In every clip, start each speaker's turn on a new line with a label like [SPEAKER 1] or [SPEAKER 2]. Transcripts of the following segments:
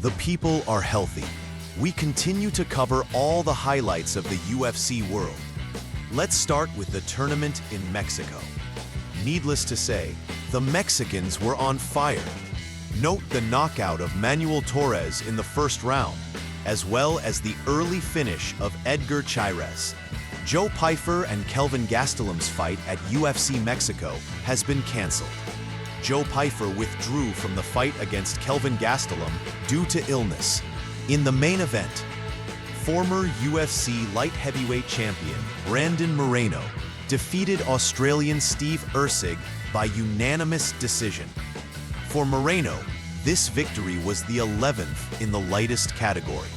[SPEAKER 1] The people are healthy. We continue to cover all the highlights of the UFC world. Let's start with the tournament in Mexico. Needless to say, the Mexicans were on fire. Note the knockout of Manuel Torres in the first round, as well as the early finish of Edgar Chairez. Joe Pyfer and Kelvin Gastelum's fight at UFC Mexico has been canceled. Joe Pyfer withdrew from the fight against Kelvin Gastelum due to illness. In the main event, former UFC light heavyweight champion Brandon Moreno defeated Australian Steve Erceg by unanimous decision. For Moreno, this victory was the 11th in the lightest category.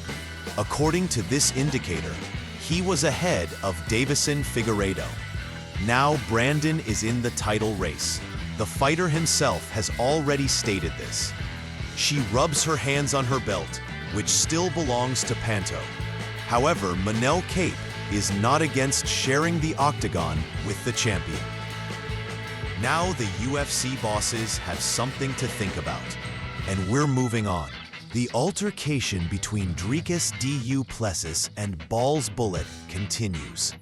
[SPEAKER 1] According to this indicator, he was ahead of Davison Figueiredo. Now Brandon is in the title race. The fighter himself has already stated this. She rubs her hands on her belt, which still belongs to Panto. However, Manel Kape is not against sharing the octagon with the champion. Now the UFC bosses have something to think about, and we're moving on. The altercation between Dricus Du Plessis and Balls Bullet continues.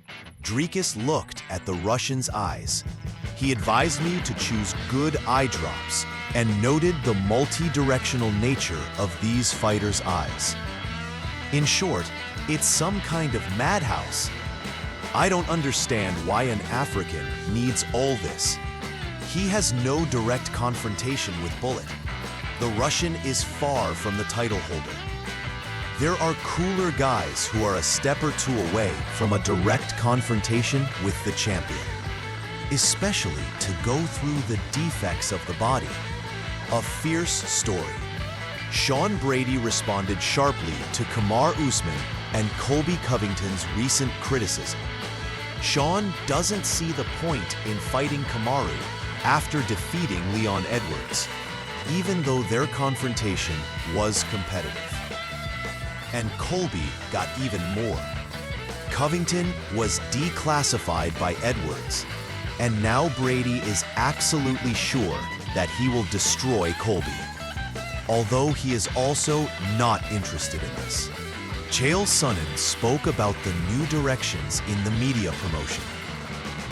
[SPEAKER 1] Dricus looked at the Russian's eyes. He advised me to choose good eye drops and noted the multi-directional nature of these fighters' eyes. In short, it's some kind of madhouse. I don't understand why an African needs all this. He has no direct confrontation with Bullet. The Russian is far from the title holder. There are cooler guys who are a step or two away from a direct confrontation with the champion, especially to go through the defects of the body. A fierce story. Sean Brady responded sharply to Kamaru Usman and Colby Covington's recent criticism. Sean doesn't see the point in fighting Kamaru after defeating Leon Edwards, even though their confrontation was competitive. And Colby got even more. Covington was declassified by Edwards, and now Brady is absolutely sure that he will destroy Colby, although he is also not interested in this. Chael Sonnen spoke about the new directions in the media promotion.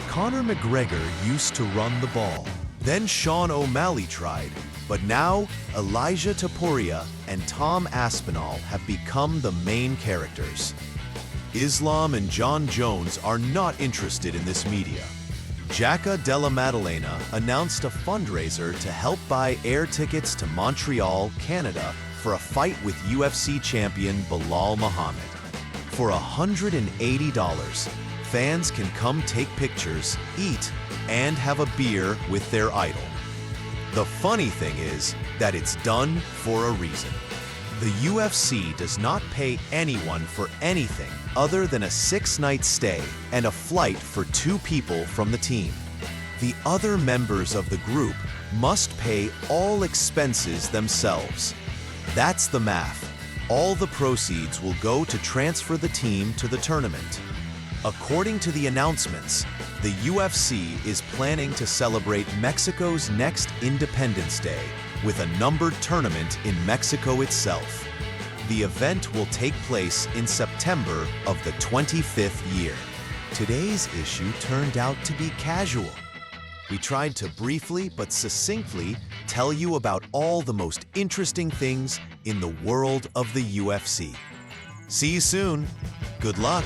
[SPEAKER 1] Conor McGregor used to run the ball. Then Sean O'Malley tried, but now Elijah Topuria and Tom Aspinall have become the main characters. Islam and John Jones are not interested in this media. Jaca Della Maddalena announced a fundraiser to help buy air tickets to Montreal, Canada for a fight with UFC champion Belal Muhammad. For $180, fans can come take pictures, eat, and have a beer with their idol. The funny thing is that it's done for a reason. The UFC does not pay anyone for anything other than a 6-night stay and a flight for 2 people from the team. The other members of the group must pay all expenses themselves. That's the math. All the proceeds will go to transfer the team to the tournament. According to the announcements, the UFC is planning to celebrate Mexico's next Independence Day with a numbered tournament in Mexico itself. The event will take place in September of the 25th year. Today's issue turned out to be casual. We tried to briefly but succinctly tell you about all the most interesting things in the world of the UFC. See you soon. Good luck.